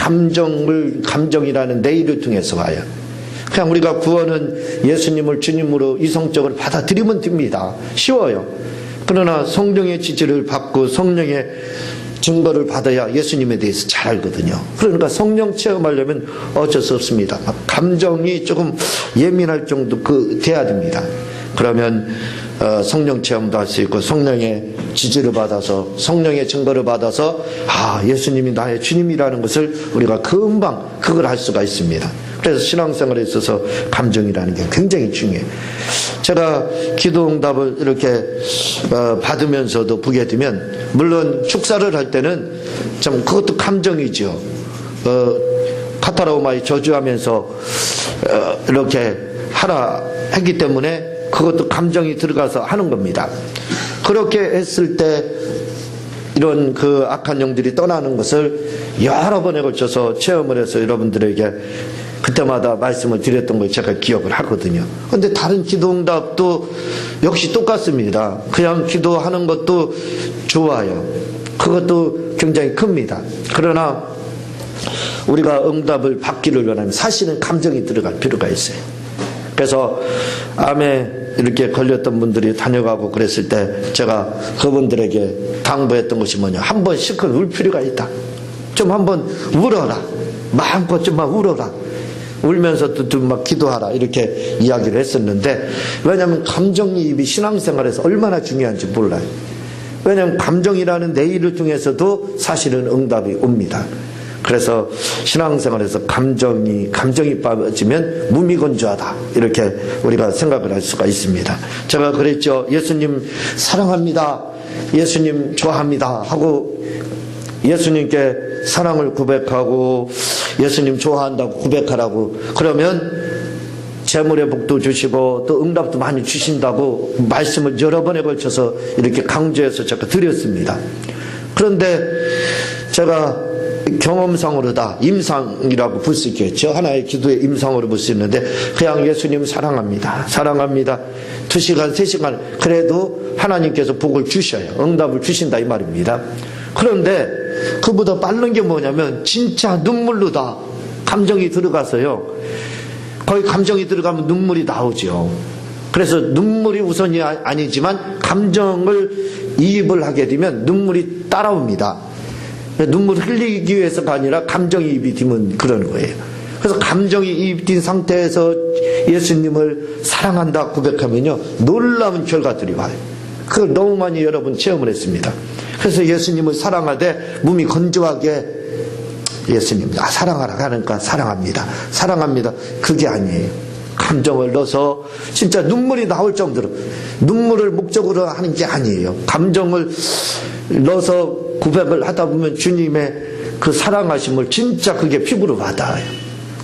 구원은 감정이라는 내일을 통해서 와요. 그냥 우리가 구원은 예수님을 주님으로 이성적으로 받아들이면 됩니다. 쉬워요. 그러나 성령의 지지를 받고 성령의 증거를 받아야 예수님에 대해서 잘 알거든요. 그러니까 성령 체험하려면 어쩔 수 없습니다. 감정이 조금 예민할 정도 돼야 됩니다. 그러면 성령 체험도 할 수 있고 성령의 지지를 받아서 성령의 증거를 받아서 예수님이 나의 주님이라는 것을 우리가 금방 그걸 할 수가 있습니다. 그래서 신앙생활에 있어서 감정이라는 게 굉장히 중요해요. 제가 기도응답을 이렇게 받으면서도 보게 되면 물론 축사를 할 때는 참 그것도 감정이죠. 카타라우마에 저주하면서 이렇게 하라 했기 때문에 그것도 감정이 들어가서 하는 겁니다. 그렇게 했을 때 이런 그 악한 영들이 떠나는 것을 여러 번에 걸쳐서 체험을 해서 여러분들에게 그때마다 말씀을 드렸던 걸 제가 기억을 하거든요. 그런데 다른 기도응답도 역시 똑같습니다. 그냥 기도하는 것도 좋아요. 그것도 굉장히 큽니다. 그러나 우리가 응답을 받기를 원하면 사실은 감정이 들어갈 필요가 있어요. 그래서 암에 이렇게 걸렸던 분들이 다녀가고 그랬을 때 제가 그분들에게 당부했던 것이 뭐냐, 한번 실컷 울 필요가 있다. 좀 한번 울어라. 마음껏 좀만 울어라. 울면서도 좀 막 기도하라. 이렇게 이야기를 했었는데, 왜냐하면 감정이입이 신앙생활에서 얼마나 중요한지 몰라요. 왜냐하면 감정이라는 내일을 통해서도 사실은 응답이 옵니다. 그래서 신앙생활에서 감정이 빠지면 무미건조하다, 이렇게 우리가 생각을 할 수가 있습니다. 제가 그랬죠. 예수님 사랑합니다, 예수님 좋아합니다 하고 예수님께 사랑을 고백하고 예수님 좋아한다고 고백하라고 그러면 재물의 복도 주시고 또 응답도 많이 주신다고 말씀을 여러 번에 걸쳐서 이렇게 강조해서 제가 드렸습니다. 그런데 제가 경험상으로다, 임상이라고 볼 수 있겠죠. 하나의 기도의 임상으로 볼 수 있는데 그냥 예수님 사랑합니다, 사랑합니다 2시간 3시간 그래도 하나님께서 복을 주셔요. 응답을 주신다 이 말입니다. 그런데 그보다 빠른 게 뭐냐면 진짜 눈물로다 감정이 들어가서요. 거의 감정이 들어가면 눈물이 나오죠. 그래서 눈물이 우선이 아니지만 감정을 이입을 하게 되면 눈물이 따라옵니다. 눈물을 흘리기 위해서가 아니라 감정이입이 되면 그런 거예요. 그래서 감정이 이입된 상태에서 예수님을 사랑한다 고백하면요, 놀라운 결과들이 와요. 그걸 너무 많이 여러분 체험을 했습니다. 그래서 예수님을 사랑하되 몸이 건조하게 예수님 사랑하라 하니까 사랑합니다, 사랑합니다 그게 아니에요. 감정을 넣어서 진짜 눈물이 나올 정도로, 눈물을 목적으로 하는 게 아니에요. 감정을 넣어서 고백을 하다 보면 주님의 그 사랑하심을 진짜 그게 피부로 와닿아요.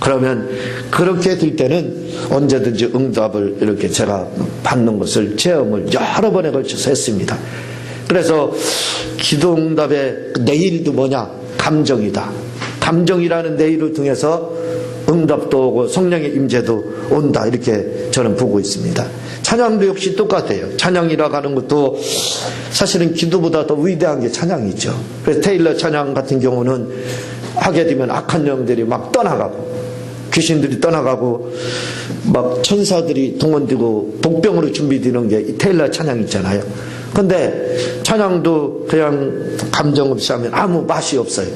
그러면 그렇게 될 때는 언제든지 응답을 이렇게 제가 받는 것을 체험을 여러 번에 걸쳐서 했습니다. 그래서 기도 응답의 내일도 뭐냐, 감정이다. 감정이라는 내일을 통해서 응답도 오고 성령의 임재도 온다, 이렇게 저는 보고 있습니다. 찬양도 역시 똑같아요. 찬양이라고 하는 것도 사실은 기도보다 더 위대한 게 찬양이죠. 그래서 테일러 찬양 같은 경우는 하게 되면 악한 영들이 막 떠나가고 귀신들이 떠나가고 막 천사들이 동원되고 복병으로 준비되는 게 테일러 찬양 있잖아요. 근데 찬양도 그냥 감정 없이 하면 아무 맛이 없어요.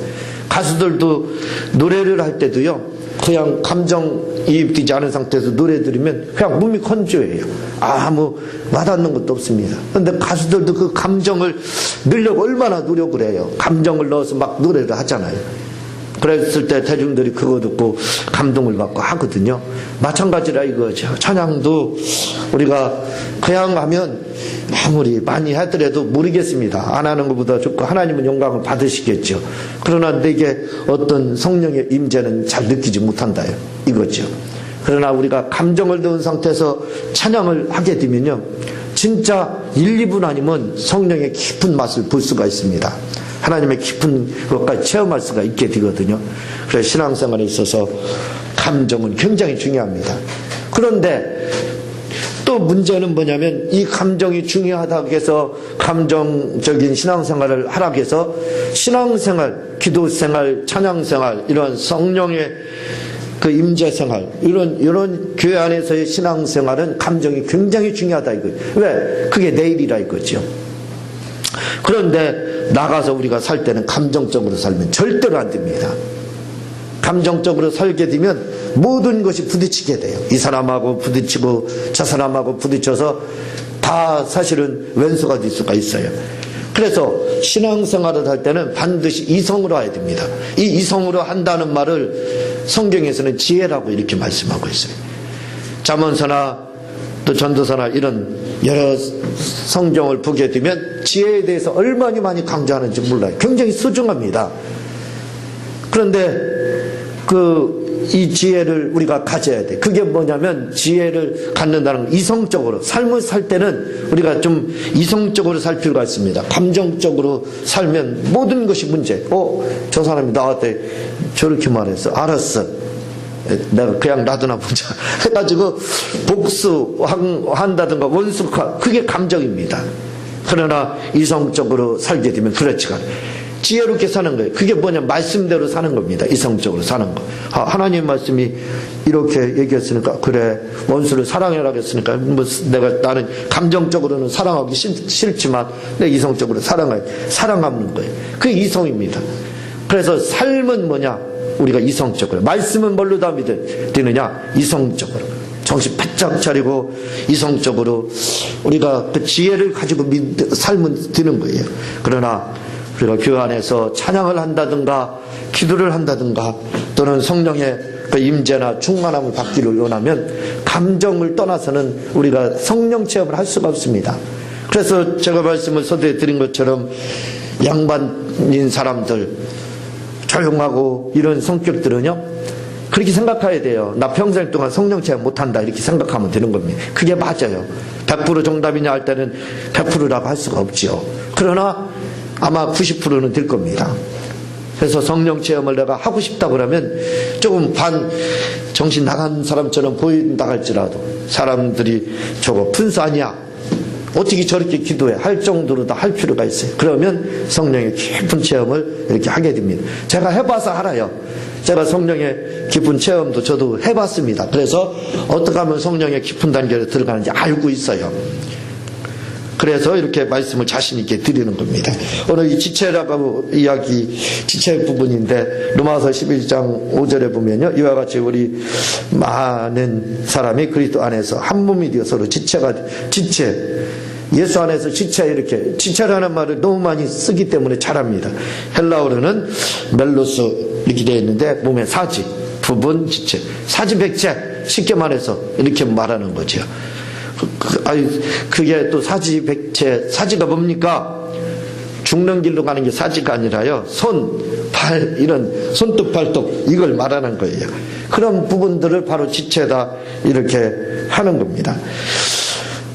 가수들도 노래를 할 때도요, 그냥 감정이입되지 않은 상태에서 노래 들으면 그냥 몸이 건조해요. 아무 와닿는 것도 없습니다. 그런데 가수들도 그 감정을 넣으려고 얼마나 노력을 해요. 감정을 넣어서 막 노래를 하잖아요. 그랬을 때 대중들이 그거 듣고 감동을 받고 하거든요. 마찬가지라 이거죠. 찬양도 우리가 그냥 하면 아무리 많이 하더라도 모르겠습니다. 안 하는 것보다 좋고 하나님은 영광을 받으시겠죠. 그러나 내게 어떤 성령의 임재는 잘 느끼지 못한다요, 이거죠. 그러나 우리가 감정을 넣은 상태에서 찬양을 하게 되면요, 진짜 1, 2분 아니면 성령의 깊은 맛을 볼 수가 있습니다. 하나님의 깊은 것까지 체험할 수가 있게 되거든요. 그래서 신앙생활에 있어서 감정은 굉장히 중요합니다. 그런데 또 문제는 뭐냐면 이 감정이 중요하다고 해서 감정적인 신앙생활을 하라고 해서 신앙생활, 기도생활, 찬양생활, 이런 성령의 그 임재생활, 이런 교회 안에서의 신앙생활은 감정이 굉장히 중요하다 이거예요. 왜? 그게 내일이라 이거죠. 그런데 나가서 우리가 살 때는 감정적으로 살면 절대로 안 됩니다. 감정적으로 살게 되면 모든 것이 부딪히게 돼요. 이 사람하고 부딪히고 저 사람하고 부딪혀서 다 사실은 왼수가 될 수가 있어요. 그래서 신앙생활을 할 때는 반드시 이성으로 해야 됩니다. 이 이성으로 한다는 말을 성경에서는 지혜라고 이렇게 말씀하고 있어요. 잠언서나 또 전도서나 이런 여러 성경을 보게 되면 지혜에 대해서 얼마나 많이 강조하는지 몰라요. 굉장히 소중합니다. 그런데 이 지혜를 우리가 가져야 돼. 그게 뭐냐면 지혜를 갖는다는 건 이성적으로, 삶을 살 때는 우리가 좀 이성적으로 살 필요가 있습니다. 감정적으로 살면 모든 것이 문제. 저 사람이 나한테 저렇게 말했어. 알았어. 내가 그냥 놔두나 보자. 해가지고 복수한다든가 원수화, 그게 감정입니다. 그러나 이성적으로 살게 되면 그렇지가 않아요. 지혜롭게 사는 거예요. 그게 뭐냐, 말씀대로 사는 겁니다. 이성적으로 사는 거. 하나님 말씀이 이렇게 얘기했으니까 그래, 원수를 사랑해라 했으니까 나는 감정적으로는 사랑하기 싫지만 내 이성적으로 사랑하는 거예요. 그게 이성입니다. 그래서 삶은 뭐냐, 우리가 이성적으로, 말씀은 뭘로 다 믿느냐, 이성적으로 정신 바짝 차리고 이성적으로 우리가 그 지혜를 가지고 삶은 되는 거예요. 그러나 우리가 교회 안에서 찬양을 한다든가 기도를 한다든가 또는 성령의 그 임재나 충만함을 받기를 원하면 감정을 떠나서는 우리가 성령 체험을 할 수가 없습니다. 그래서 제가 말씀을 서두에 드린 것처럼 양반인 사람들, 조용하고 이런 성격들은요, 그렇게 생각해야 돼요. 나 평생 동안 성령 체험 못한다 이렇게 생각하면 되는 겁니다. 그게 맞아요. 100% 정답이냐 할 때는 100%라고 할 수가 없지요. 그러나 아마 90%는 될 겁니다. 그래서 성령 체험을 내가 하고 싶다 그러면 조금 정신 나간 사람처럼 보인다 할지라도 사람들이 저거 분수 아니야, 어떻게 저렇게 기도해 할 정도로 다 할 필요가 있어요. 그러면 성령의 깊은 체험을 이렇게 하게 됩니다. 제가 해봐서 알아요. 제가 성령의 깊은 체험도 저도 해봤습니다. 그래서 어떻게 하면 성령의 깊은 단계로 들어가는지 알고 있어요. 그래서 이렇게 말씀을 자신 있게 드리는 겁니다. 오늘 이 지체라고 지체 부분인데 로마서 11장 5절에 보면요, 이와 같이 우리 많은 사람이 그리스도 안에서 한 몸이 되어 서로 지체, 예수 안에서 이렇게 지체라는 말을 너무 많이 쓰기 때문에 잘합니다. 헬라어로는 멜로스 이렇게 되어 있는데 몸의 사지, 부분, 지체, 사지백체, 쉽게 말해서 이렇게 말하는 거죠. 그게 또 사지백체, 사지가 뭡니까? 죽는 길로 가는 게 사지가 아니라요, 손, 발, 이런 손톱, 발톱, 이걸 말하는 거예요. 그런 부분들을 바로 지체다 이렇게 하는 겁니다.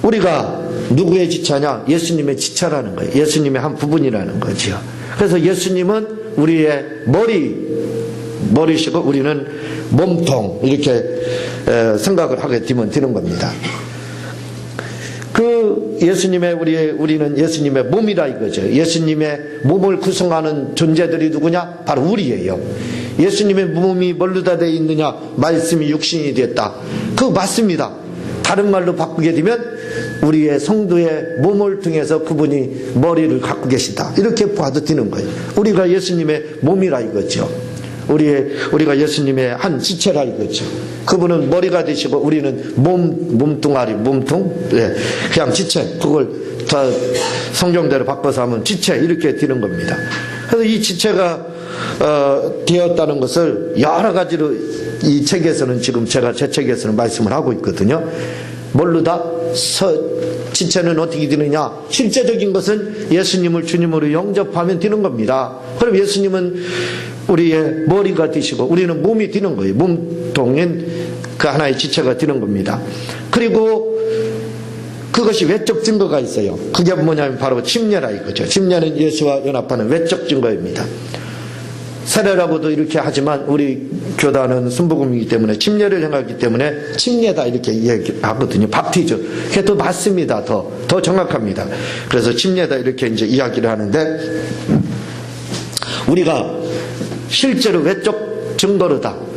우리가 누구의 지체냐? 예수님의 지체라는 거예요. 예수님의 한 부분이라는 거죠. 그래서 예수님은 우리의 머리시고 우리는 몸통, 이렇게 생각을 하게 되면 되는 겁니다. 우리는 예수님의 몸이라 이거죠. 예수님의 몸을 구성하는 존재들이 누구냐? 바로 우리예요. 예수님의 몸이 뭘로 다 되어 있느냐? 말씀이 육신이 되었다. 그거 맞습니다. 다른 말로 바꾸게 되면 우리의 성도의 몸을 통해서 그분이 머리를 갖고 계시다, 이렇게 봐도 되는 거예요. 우리가 예수님의 몸이라 이거죠. 우리가 예수님의 한 지체라 이거죠. 그분은 머리가 되시고 우리는 몸뚱아리, 몸통, 그냥 지체, 그걸 다 성경대로 바꿔서 하면 지체, 이렇게 되는 겁니다. 그래서 이 지체가 되었다는 것을 여러 가지로 이 책에서는, 지금 제가 제 책에서는 말씀을 하고 있거든요. 뭘로 다? 지체는 어떻게 되느냐? 실제적인 것은 예수님을 주님으로 영접하면 되는 겁니다. 그럼 예수님은 우리의 머리가 되시고 우리는 몸이 되는 거예요. 몸통인 그 하나의 지체가 되는 겁니다. 그리고 그것이 외적 증거가 있어요. 그게 뭐냐면 바로 침례라 이거죠. 침례는 예수와 연합하는 외적 증거입니다. 세례라고도 이렇게 하지만 우리 교단은 순복음이기 때문에 침례를 행하기 때문에 침례다 이렇게 얘기하거든요. 밥티죠. 그게 더 맞습니다. 더 정확합니다. 그래서 침례다 이렇게 이제 이야기를 하는데, 우리가 실제로 외적 증거로다.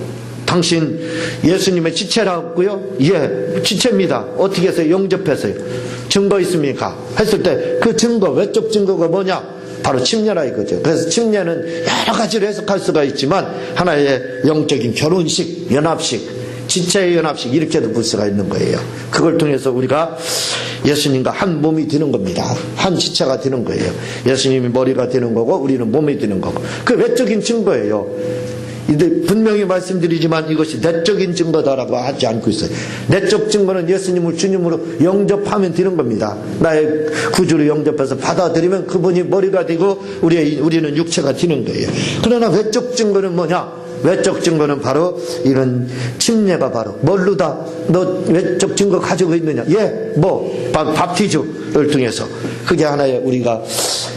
당신 예수님의 지체라고요? 예, 지체입니다. 어떻게 해서 영접했어요? 증거 있습니까? 했을 때 그 증거, 외적 증거가 뭐냐? 바로 침례라 이거죠. 그래서 침례는 여러 가지로 해석할 수가 있지만 하나의 영적인 결혼식, 연합식, 지체의 연합식 이렇게도 볼 수가 있는 거예요. 그걸 통해서 우리가 예수님과 한 몸이 되는 겁니다. 한 지체가 되는 거예요. 예수님이 머리가 되는 거고 우리는 몸이 되는 거고. 그 외적인 증거예요. 분명히 말씀드리지만 이것이 내적인 증거다라고 하지 않고 있어요. 내적 증거는 예수님을 주님으로 영접하면 되는 겁니다. 나의 구주로 영접해서 받아들이면 그분이 머리가 되고 우리는 육체가 되는 거예요. 그러나 외적 증거는 뭐냐? 외적 증거는 바로 이런 침례가 바로 뭘로다? 너 외적 증거 가지고 있느냐? 예, 밥티즈를 통해서 그게 하나의 우리가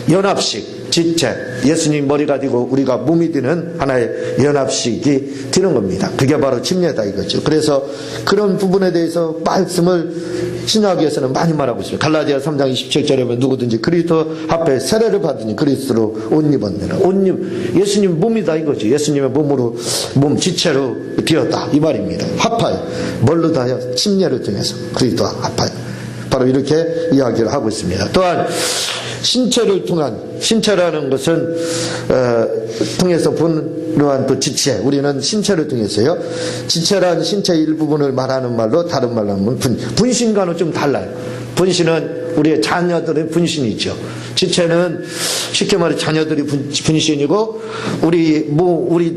연합식, 지체, 예수님 머리가 되고 우리가 몸이 되는 하나의 연합식이 되는 겁니다. 그게 바로 침례다 이거죠. 그래서 그런 부분에 대해서 말씀을 신학에서는 많이 말하고 있습니다. 갈라디아 3장 27절에 보면 누구든지 그리스도 앞에 세례를 받으니 그리스도로 옷 입었느라. 예수님 몸이다 이거죠. 예수님의 몸으로, 몸 지체로 되었다 이 말입니다. 합하여. 뭘로 다요? 침례를 통해서 그리스도와 합하여. 바로 이렇게 이야기를 하고 있습니다. 또한 신체를 통한, 신체라는 것은 통해서 분노한 또 지체, 우리는 신체를 통해서요. 지체란 신체 일부분을 말하는 말로, 다른 말로 하면 분신과는 좀 달라요. 분신은 우리의 자녀들의 분신이죠. 지체는 쉽게 말해 자녀들이 분신이고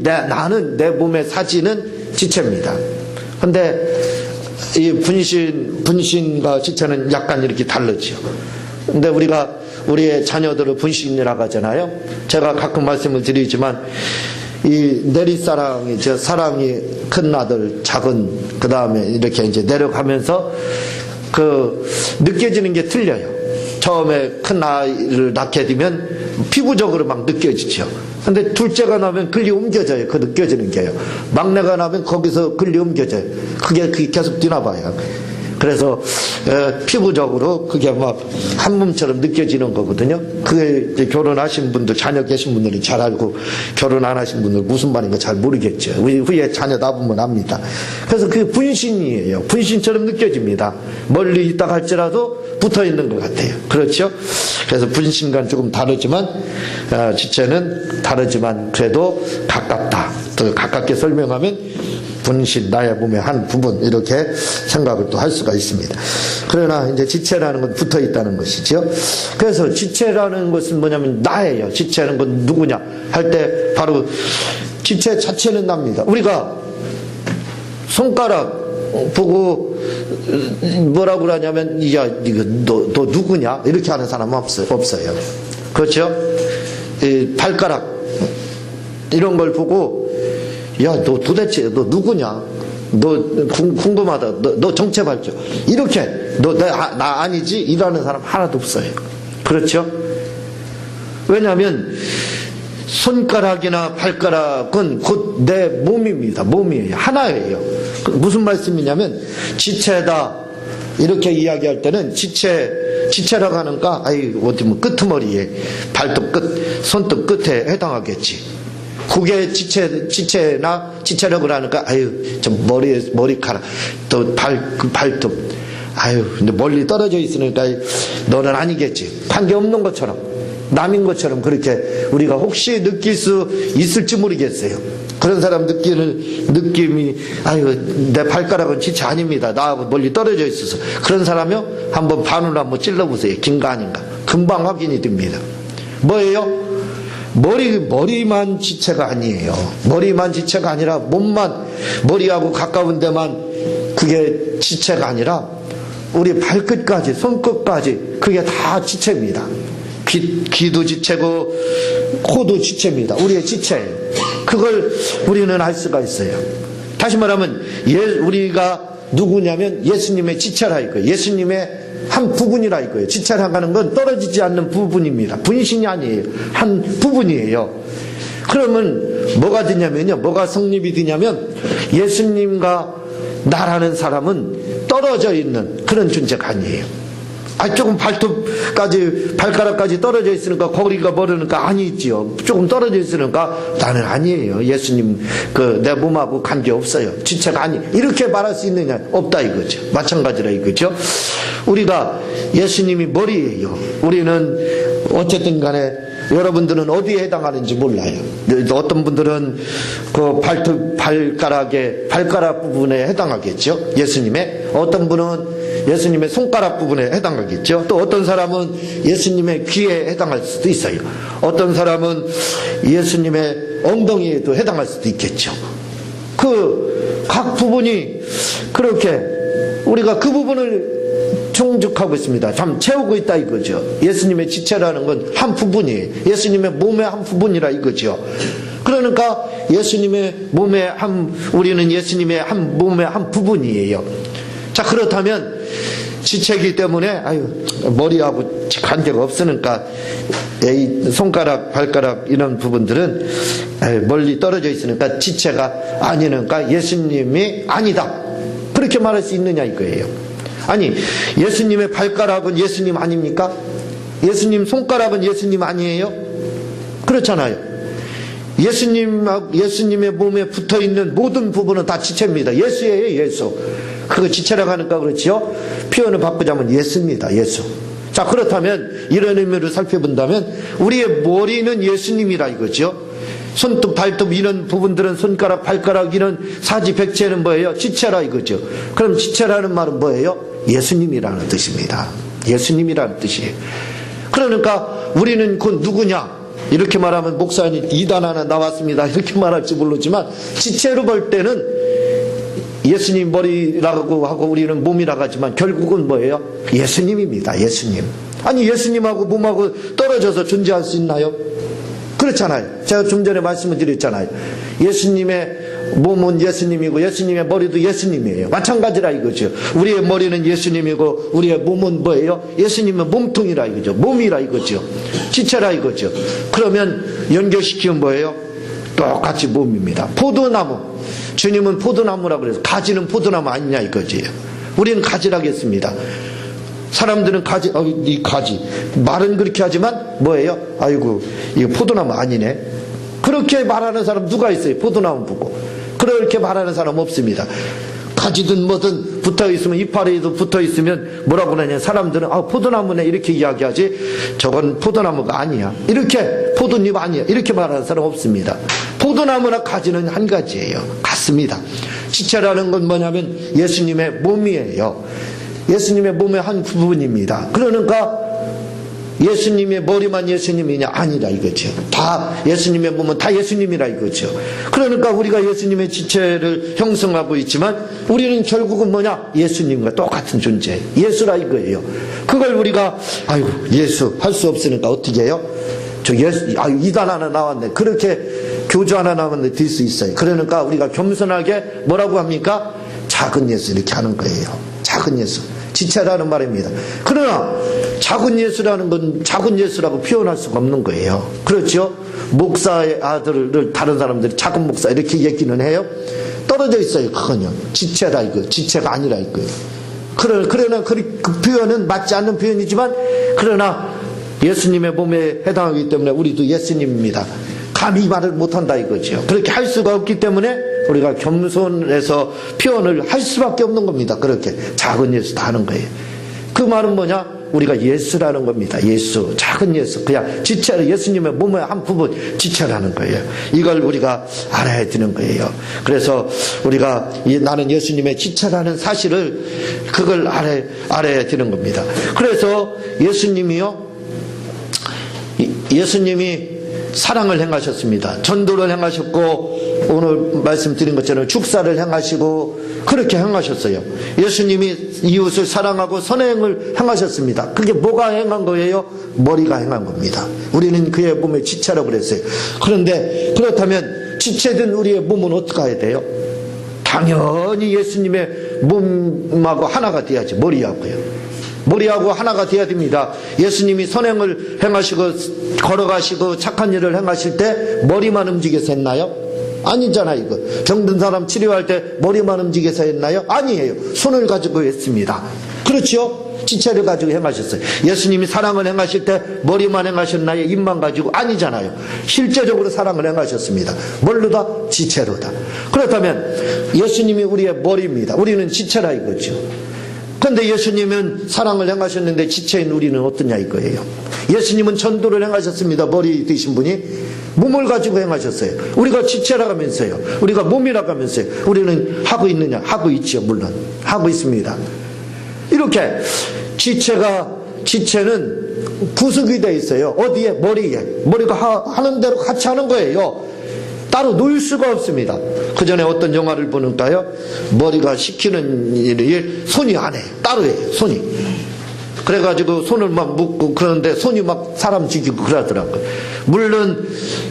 나는 내 몸의 사진은 지체입니다. 근데 이 분신과 지체는 약간 이렇게 다르죠. 근데 우리가 우리의 자녀들을 분신이라고 하잖아요. 제가 가끔 말씀을 드리지만 이 내리사랑이, 사랑이 큰 아들, 작은, 그 다음에 이렇게 이제 내려가면서 느껴지는 게 틀려요. 처음에 큰 아이를 낳게 되면 피부적으로 막 느껴지죠. 근데 둘째가 나면 글리 옮겨져요. 그 느껴지는 게요. 막내가 나면 거기서 글리 옮겨져요. 그게 계속 뛰나 봐요. 그래서 피부적으로 그게 막 한 몸처럼 느껴지는 거거든요. 그게 이제 결혼하신 분들, 자녀 계신 분들은 잘 알고, 결혼 안 하신 분들 무슨 말인가 잘 모르겠죠. 후에 자녀 낳으면 압니다. 그래서 그게 분신이에요. 분신처럼 느껴집니다. 멀리 있다 할지라도 붙어 있는 것 같아요. 그렇죠? 그래서 분신과는 조금 다르지만, 지체는 다르지만 그래도 가깝다. 더 가깝게 설명하면 분신, 나의 몸의 한 부분, 이렇게 생각을 또 할 수가 있습니다. 그러나 이제 지체라는 건 붙어 있다는 것이죠. 그래서 지체라는 것은 뭐냐면 나예요. 지체는 건 누구냐 할 때 바로 지체 자체는 납니다. 우리가 손가락 보고 뭐라고 그러냐면, 야, 너 누구냐? 이렇게 하는 사람은 없어요. 그렇죠? 이 발가락, 이런 걸 보고, 야, 너 도대체, 너 누구냐? 너 궁금하다. 너 정체 발표. 이렇게, 나 아니지? 이러는 사람 하나도 없어요. 그렇죠? 왜냐하면, 손가락이나 발가락은 곧 내 몸입니다. 몸이에요. 하나예요. 무슨 말씀이냐면, 지체다. 이렇게 이야기할 때는 지체라고 하는가? 어디 뭐 끄트머리에, 발톱 끝, 손톱 끝에 해당하겠지. 그게 지체라고 하니까, 저 머리카락, 또 발톱, 근데 멀리 떨어져 있으니까 너는 아니겠지. 관계없는 것처럼, 남인 것처럼 그렇게 우리가 혹시 느낄 수 있을지 모르겠어요. 그런 사람 느끼는 느낌이, 내 발가락은 지체 아닙니다. 나하고 멀리 떨어져 있어서. 그런 사람이요? 한번 바늘 한번 찔러보세요. 긴가 아닌가. 금방 확인이 됩니다. 뭐예요? 머리만 지체가 아니에요. 머리만 지체가 아니라 몸만, 머리하고 가까운 데만 그게 지체가 아니라 우리 발끝까지, 손끝까지 그게 다 지체입니다. 귀도 지체고 코도 지체입니다. 우리의 지체예요. 그걸 우리는 알 수가 있어요. 다시 말하면 우리가 누구냐면 예수님의 지체라 이거예요. 예수님의 한 부분이라 이거예요. 지체라고 하는 건 떨어지지 않는 부분입니다. 분신이 아니에요. 한 부분이에요. 그러면 뭐가 되냐면요, 뭐가 성립이 되냐면 예수님과 나라는 사람은 떨어져 있는 그런 존재가 아니에요. 조금 발가락까지 떨어져 있으니까 거리가 멀으니까 아니지요. 조금 떨어져 있으니까 나는 아니에요. 예수님 내 몸하고 관계 없어요. 지체가 아니. 이렇게 말할 수 있느냐? 없다 이거죠. 마찬가지라 이거죠. 우리가 예수님이 머리예요. 우리는 어쨌든 간에 여러분들은 어디에 해당하는지 몰라요. 어떤 분들은 그 발가락 부분에 해당하겠죠. 예수님의. 어떤 분은 예수님의 손가락 부분에 해당하겠죠. 또 어떤 사람은 예수님의 귀에 해당할 수도 있어요. 어떤 사람은 예수님의 엉덩이에도 해당할 수도 있겠죠. 각 부분이 그렇게 우리가 그 부분을 충족하고 있습니다. 참 채우고 있다 이거죠. 예수님의 지체라는 건 한 부분이에요. 예수님의 몸의 한 부분이라 이거죠. 그러니까 우리는 예수님의 몸의 한 부분이에요. 자, 그렇다면 지체이기 때문에 머리하고 관계가 없으니까 손가락, 발가락 이런 부분들은 멀리 떨어져 있으니까 지체가 아니니까 예수님이 아니다. 그렇게 말할 수 있느냐 이거예요. 아니, 예수님의 발가락은 예수님 아닙니까? 예수님 손가락은 예수님 아니에요? 그렇잖아요. 예수님의 몸에 붙어있는 모든 부분은 다 지체입니다. 예수예요, 예수. 그거 지체라고 하니까 그렇지요? 표현을 바꾸자면 예수입니다, 예수. 자, 그렇다면 이런 의미로 살펴본다면 우리의 머리는 예수님이라 이거죠. 손톱, 발톱 이런 부분들은 손가락, 발가락 이런 사지백체는 뭐예요? 지체라 이거죠. 그럼 지체라는 말은 뭐예요? 예수님이라는 뜻입니다. 예수님이라는 뜻이에요. 그러니까 우리는 그 누구냐? 이렇게 말하면 목사님 이단 하나 나왔습니다. 이렇게 말할지 모르지만 지체로 볼 때는 예수님 머리라고 하고 우리는 몸이라고 하지만 결국은 뭐예요? 예수님입니다. 예수님. 아니, 예수님하고 몸하고 떨어져서 존재할 수 있나요? 그렇잖아요. 제가 좀 전에 말씀을 드렸잖아요. 예수님의 몸은 예수님이고 예수님의 머리도 예수님이에요. 마찬가지라 이거죠. 우리의 머리는 예수님이고 우리의 몸은 뭐예요? 예수님의 몸통이라 이거죠. 몸이라 이거죠. 지체라 이거죠. 그러면 연결시키면 뭐예요? 똑같이 몸입니다. 포도나무. 주님은 포도나무라고 그래서 가지는 포도나무 아니냐 이거지. 우리는 가지라겠습니다. 사람들은 이 가지. 말은 그렇게 하지만 뭐예요? 아이고, 이거 포도나무 아니네. 그렇게 말하는 사람 누가 있어요? 포도나무 보고. 그렇게 말하는 사람 없습니다. 가지든 뭐든 붙어 있으면, 이파리에도 붙어 있으면 뭐라고 그러냐. 사람들은 포도나무네 이렇게 이야기하지. 저건 포도나무가 아니야. 이렇게 포도잎 아니야. 이렇게 말하는 사람 없습니다. 포도나무나 가지는 한 가지예요. 같습니다. 지체라는 건 뭐냐면 예수님의 몸이에요. 예수님의 몸의 한 부분입니다. 그러니까 예수님의 머리만 예수님이냐? 아니라 이거죠. 다 예수님의 몸은 다 예수님이라 이거죠. 그러니까 우리가 예수님의 지체를 형성하고 있지만 우리는 결국은 뭐냐? 예수님과 똑같은 존재. 예수라 이거예요. 그걸 우리가 예수 할 수 없으니까 어떻게 해요? 이단 하나 나왔네. 그렇게 교주 하나 나왔는데 될 수 있어요. 그러니까 우리가 겸손하게 뭐라고 합니까? 작은 예수 이렇게 하는 거예요. 작은 예수. 지체라는 말입니다. 그러나 작은 예수라는 건 작은 예수라고 표현할 수가 없는 거예요. 그렇죠? 목사의 아들을 다른 사람들이 작은 목사 이렇게 얘기는 해요. 떨어져 있어요. 그건요. 지체라 이거. 지체가 아니라 이거. 그러나 그 표현은 맞지 않는 표현이지만 그러나 예수님의 몸에 해당하기 때문에 우리도 예수님입니다. 감히 말을 못한다 이거죠. 그렇게 할 수가 없기 때문에 우리가 겸손해서 표현을 할 수밖에 없는 겁니다. 그렇게 작은 예수다 하는 거예요. 그 말은 뭐냐? 우리가 예수라는 겁니다. 예수, 작은 예수. 그냥 지체를 예수님의 몸의 한 부분 지체라는 거예요. 이걸 우리가 알아야 되는 거예요. 그래서 우리가 나는 예수님의 지체라는 사실을 그걸 알아야 되는 겁니다. 그래서 예수님이 사랑을 행하셨습니다. 전도를 행하셨고 오늘 말씀드린 것처럼 축사를 행하시고 그렇게 행하셨어요. 예수님이 이웃을 사랑하고 선행을 행하셨습니다. 그게 뭐가 행한 거예요? 머리가 행한 겁니다. 우리는 그의 몸에 지체라고 그랬어요. 그런데 그렇다면 지체된 우리의 몸은 어떻게 해야 돼요? 당연히 예수님의 몸하고 하나가 돼야지. 머리하고요. 머리하고 하나가 돼야 됩니다. 예수님이 선행을 행하시고 걸어가시고 착한 일을 행하실 때 머리만 움직여서 했나요? 아니잖아요. 이거 병든 사람 치료할 때 머리만 움직여서 했나요? 아니에요. 손을 가지고 했습니다. 그렇죠? 지체를 가지고 행하셨어요. 예수님이 사랑을 행하실 때 머리만 행하셨나요? 입만 가지고? 아니잖아요. 실제적으로 사랑을 행하셨습니다. 뭘로다? 지체로다. 그렇다면 예수님이 우리의 머리입니다. 우리는 지체라 이거죠. 그런데 예수님은 사랑을 행하셨는데 지체인 우리는 어떠냐 이거예요. 예수님은 전도를 행하셨습니다. 머리 되신 분이 몸을 가지고 행하셨어요. 우리가 지체라 하면서요. 우리가 몸이라 하면서요. 우리는 하고 있느냐? 하고 있죠. 물론 하고 있습니다. 이렇게 지체는 부속이 되어 있어요. 어디에? 머리에. 머리가 하는 대로 같이 하는 거예요. 따로 놓일 수가 없습니다. 그 전에 어떤 영화를 보는가요? 머리가 시키는 일 손이 안 해요. 따로 해요. 손이. 그래가지고 손을 막 묶고 그러는데 손이 막 사람 죽이고 그러더라고요. 물론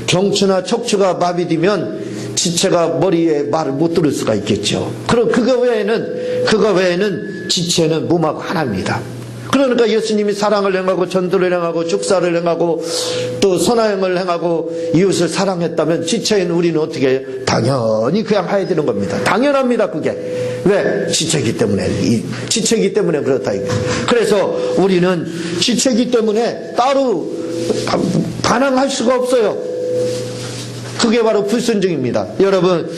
경추나 척추가 마비되면 지체가 머리에 말을 못 들을 수가 있겠죠. 그럼 그거 외에는 지체는 몸하고 하나입니다. 그러니까 예수님이 사랑을 행하고 전도를 행하고 축사를 행하고 또 선화행을 행하고 이웃을 사랑했다면 지체인 우리는 어떻게 해요? 당연히 그냥 해야 되는 겁니다. 당연합니다. 그게. 왜? 지체이기 때문에. 지체이기 때문에 그렇다. 그래서 우리는 지체이기 때문에 따로 반항할 수가 없어요. 그게 바로 불순종입니다. 여러분,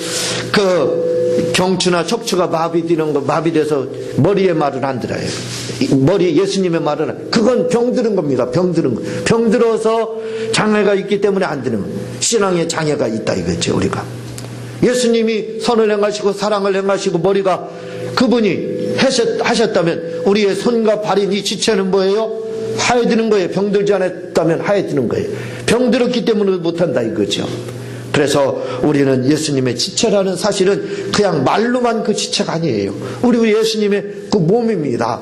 경추나 척추가 마비돼서 머리의 말을 안 들어요. 예수님의 말은 그건 병들은 겁니다. 병들은 거. 병들어서 장애가 있기 때문에 안 되는 거예요. 신앙에 장애가 있다 이거죠. 우리가 예수님이 선을 행하시고 사랑을 행하시고 머리가 그분이 하셨다면 우리의 손과 발인 이 지체는 뭐예요? 하얘지는 거예요. 병들지 않았다면 하얘지는 거예요. 병들었기 때문에 못한다 이거죠. 그래서 우리는 예수님의 지체라는 사실은 그냥 말로만 그 지체가 아니에요. 우리 예수님의 그 몸입니다.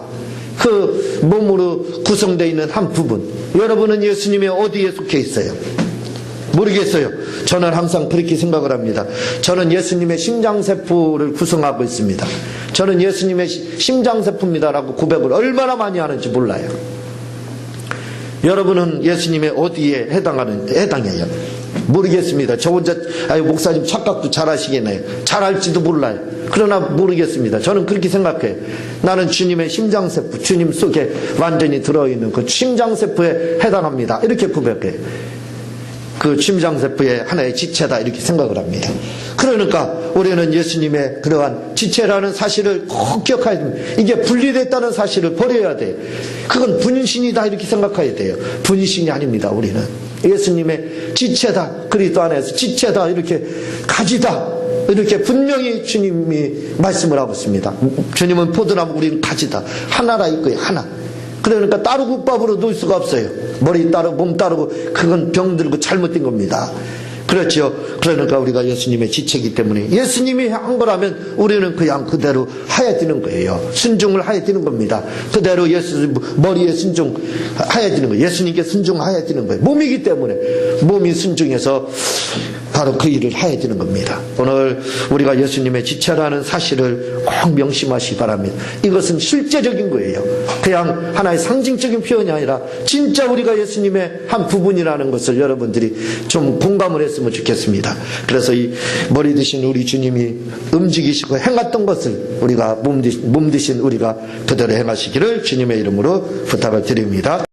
그 몸으로 구성되어 있는 한 부분. 여러분은 예수님의 어디에 속해 있어요? 모르겠어요. 저는 항상 그렇게 생각을 합니다. 저는 예수님의 심장세포를 구성하고 있습니다. 저는 예수님의 심장세포입니다라고 고백을 얼마나 많이 하는지 몰라요. 여러분은 예수님의 어디에 해당해요? 모르겠습니다. 저 혼자 목사님 착각도 잘 하시겠네요. 잘 할지도 몰라요. 그러나 모르겠습니다. 저는 그렇게 생각해요. 나는 주님의 심장세포, 주님 속에 완전히 들어있는 그 심장세포에 해당합니다. 이렇게 고백해요. 그 심장세포의 하나의 지체다 이렇게 생각을 합니다. 그러니까 우리는 예수님의 그러한 지체라는 사실을 꼭 기억해야 됩니다. 이게 분리됐다는 사실을 버려야 돼요. 그건 분신이다 이렇게 생각해야 돼요. 분신이 아닙니다. 우리는 예수님의 지체다, 그리스도 안에서 지체다, 이렇게 가지다, 이렇게 분명히 주님이 말씀을 하고 있습니다. 주님은 포도나무, 우리는 가지다. 하나라 이거예요. 하나. 그러니까 따로 국밥으로 놓을 수가 없어요. 머리 따르고 몸 따르고 그건 병들고 잘못된 겁니다. 그렇죠. 그러니까 우리가 예수님의 지체이기 때문에 예수님이 한 거라면 우리는 그냥 그대로 해야 되는 거예요. 순종을 해야 되는 겁니다. 그대로 예수 머리에 순종해야 되는 거예요. 예수님께 순종해야 되는 거예요. 몸이기 때문에 몸이 순종해서 바로 그 일을 해야 되는 겁니다. 오늘 우리가 예수님의 지체라는 사실을 꼭 명심하시기 바랍니다. 이것은 실제적인 거예요. 그냥 하나의 상징적인 표현이 아니라 진짜 우리가 예수님의 한 부분이라는 것을 여러분들이 좀 공감을 했으면 좋겠습니다. 그래서 이 머리 드신 우리 주님이 움직이시고 행했던 것을 우리가 몸 드신 우리가 그대로 행하시기를 주님의 이름으로 부탁을 드립니다.